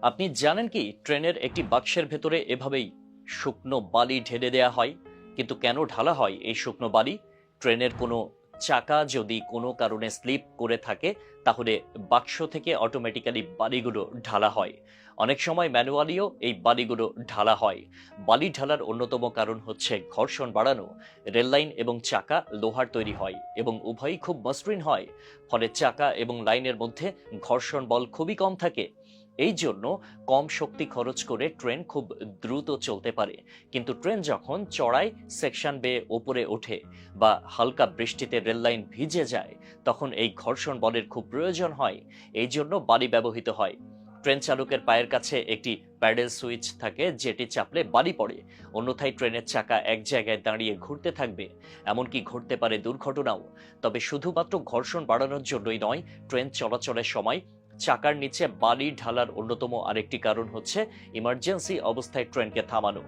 আপনি জানেন কি ট্রেনের একটি বাক্সের ভেতরে এভাবেই শুকনো বালি ঢেলে দেয়া হয়? কিন্তু কেন ঢালা হয় এই শুকনো বালি? ট্রেনের কোনো চাকা যদি কোনো কারণে স্লিপ করে থাকে, তাহলে বাক্স থেকে অটোমেটিক্যালি বালিগুলো ঢালা হয়। অনেক সময় ম্যানুয়ালিও এই বালিগুলো ঢালা হয়। বালি ঢালার অন্যতম কারণ হচ্ছে ঘর্ষণ বাড়ানো। রেললাইন এবং চাকা লোহার তৈরি হয় এবং উভয়ই খুব মসৃণ হয়। ফলে চাকা এবং লাইনের মধ্যে ঘর্ষণ বল খুবই কম থাকে। এই জন্য কম শক্তি খরচ করে ট্রেন খুব দ্রুত চলতে পারে। কিন্তু ট্রেন যখন চড়াই সেকশন বেয়ে ওপরে ওঠে বা হালকা বৃষ্টিতে রেললাইন ভিজে যায়, তখন এই ঘর্ষণ বলের খুব প্রয়োজন হয়। এই জন্য বালি ব্যবহৃত হয়। ট্রেন চালকের পায়ের কাছে একটি প্যাডেল সুইচ থাকে, যেটি চাপলে বালি পড়ে। অন্যথায় ট্রেনের চাকা এক জায়গায় দাঁড়িয়ে ঘুরতে থাকবে। এমনকি ঘটতে পারে দুর্ঘটনাও। তবে শুধুমাত্র ঘর্ষণ বাড়ানোর জন্যই নয়, ট্রেন চলাচলের সময় চাকার নিচে বালি ঢালার অন্যতম আরেকটি কারণ হচ্ছে ইমার্জেন্সি অবস্থায় ট্রেনকে থামানো।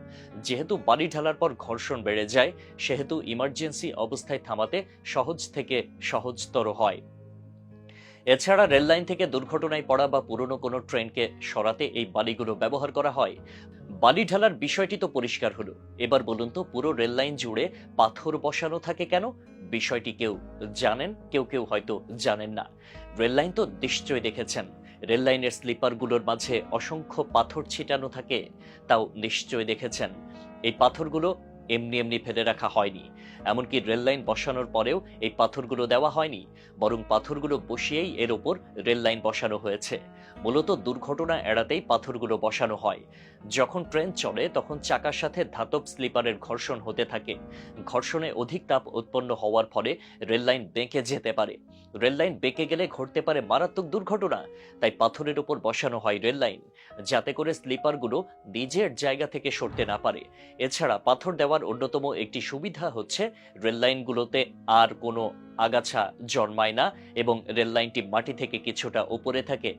যেহেতু বালি ঢালার পর ঘর্ষণ বেড়ে যায়, সেহেতু ইমার্জেন্সি অবস্থায় থামাতে সহজ থেকে সহজতর হয়। এছাড়া রেললাইন থেকে দুর্ঘটনায় পড়া বা পুরনো কোনো ট্রেনকে সরাতে এই বালিগুলো ব্যবহার করা হয়। বালি ঢালার বিষয়টি তো পরিষ্কার হলো। এবার বলুন তো, পুরো রেললাইন জুড়ে পাথর বসানো থাকে কেন? বিষয়টি কেউ জানেন, কেউ কেউ হয়তো জানেন না। রেললাইন তো নিশ্চয়ই দেখেছেন। রেললাইনের স্লিপারগুলোর মাঝে অসংখ্য পাথর ছিটানো থাকে, তাও নিশ্চয়ই দেখেছেন। এই পাথরগুলো এমনি এমনি ফেলে রাখা হয়নি। এমনকি রেললাইন বসানোর পরেও এই পাথরগুলো দেওয়া হয়নি, বরং পাথরগুলো বসিয়েই এর ওপর রেললাইন বসানো হয়েছে। মূলত দুর্ঘটনা এড়াতেই পাথরগুলো বসানো হয়। যখন ট্রেন চলে তখন চাকার সাথে ধাতব স্লিপারের ঘর্ষণ হতে থাকে। ঘর্ষণে অধিক তাপ উৎপন্ন হওয়ার ফলে রেললাইন বেঁকে যেতে পারে। রেললাইন বেঁকে গেলে ঘটতে পারে মারাত্মক দুর্ঘটনা। তাই পাথরের উপর বসানো হয় রেললাইন, যাতে করে স্লিপারগুলো নিজের জায়গা থেকে সরতে না পারে। এছাড়া পাথর দেওয়ার অন্যতম একটি সুবিধা হচ্ছে রেললাইনগুলোতে আর কোনো আগাছা জন্মায় না এবং রেললাইনটি মাটি থেকে কিছুটা উপরে থাকে।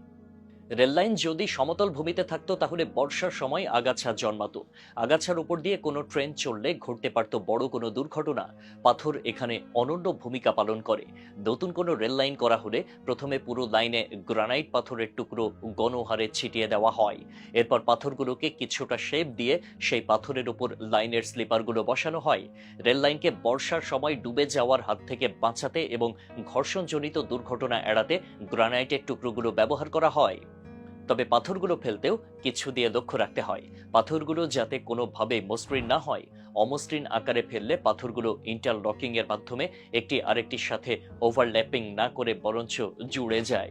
রেললাইন যদি সমতল ভূমিতে থাকতো, তাহলে বর্ষার সময় আগাছা জন্মাতো। আগাছার উপর দিয়ে কোনো ট্রেন চললে ঘটতে পারত বড় কোনো দুর্ঘটনা। পাথর এখানে অনন্য ভূমিকা পালন করে। নতুন কোনো রেল লাইন করা হলে প্রথমে পুরো লাইনে গ্রানাইট পাথরের টুকরো গণহারে ছিটিয়ে দেওয়া হয়। এরপর পাথরগুলোকে কিছুটা শেপ দিয়ে সেই পাথরের উপর লাইনের স্লিপারগুলো বসানো হয়। রেল লাইনকে বর্ষার সময় ডুবে যাওয়ার হাত থেকে বাঁচাতে এবং ঘর্ষণজনিত দুর্ঘটনা এড়াতে গ্রানাইটের টুকরোগুলো ব্যবহার করা হয়। তবে পাথরগুলো ফেলতেও কিছু দিয়ে লক্ষ্য রাখতে হয়। পাথরগুলো যাতে কোনোভাবে মসৃণ না হয়। অমসৃণ আকারে ফেললে পাথরগুলো ইন্টারলকিং এর মাধ্যমে একটি আরেকটির সাথে ওভারল্যাপিং না করে বরঞ্চ জুড়ে যায়।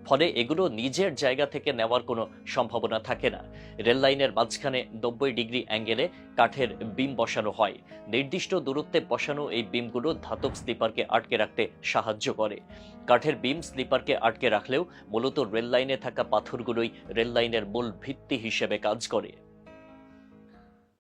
ফলে এগুলো নিজের জায়গা থেকে নেওয়ার কোনো সম্ভাবনা থাকে না। রেল লাইনের মাঝখানে 90 ডিগ্রি অ্যাঙ্গেলে কাঠের বিম বসানো হয়। নির্দিষ্ট দূরত্বে বসানো এই বিমগুলো ধাতব স্লিপারকে আটকে রাখতে সাহায্য করে। কাঠের বিম স্লিপারকে আটকে রাখলেও মূলত রেল লাইনে থাকা পাথরগুলোই রেল লাইনের মূল ভিত্তি হিসেবে কাজ করে।